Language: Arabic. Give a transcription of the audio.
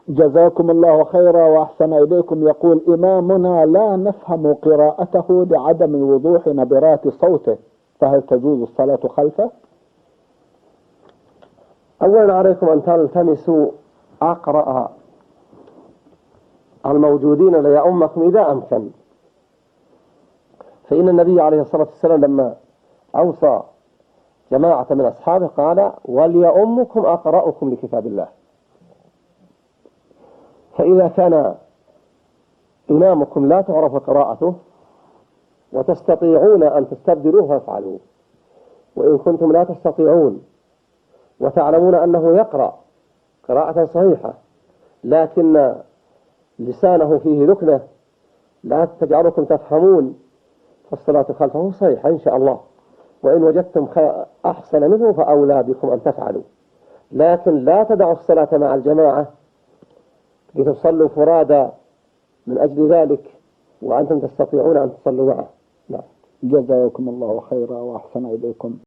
جزاكم الله خيرا وأحسن إليكم. يقول إمامنا لا نفهم قراءته لعدم وضوح نبرات صوته، فهل تجوز الصلاة خلفه؟ أولا عليكم أن تلتمسوا أقرأ الموجودين ليؤمكم إذا أمكن، فإن النبي عليه الصلاة والسلام لما أوصى جماعة من أصحابه قال: وليؤمكم أقرأكم لكتاب الله. فإذا كان إمامكم لا تعرف قراءته وتستطيعون أن تستبدلوه فافعلوا، وإن كنتم لا تستطيعون وتعلمون أنه يقرأ قراءة صحيحة لكن لسانه فيه لكنة لا تجعلكم تفهمون، فالصلاة خلفه صحيحة إن شاء الله، وإن وجدتم أحسن منه فأولى بكم أن تفعلوا، لكن لا تدعوا الصلاة مع الجماعة لتصلوا فرادى من أجل ذلك وأنتم تستطيعون أن تصلوا معه. نعم. جزاكم الله خيرا وأحسن إليكم.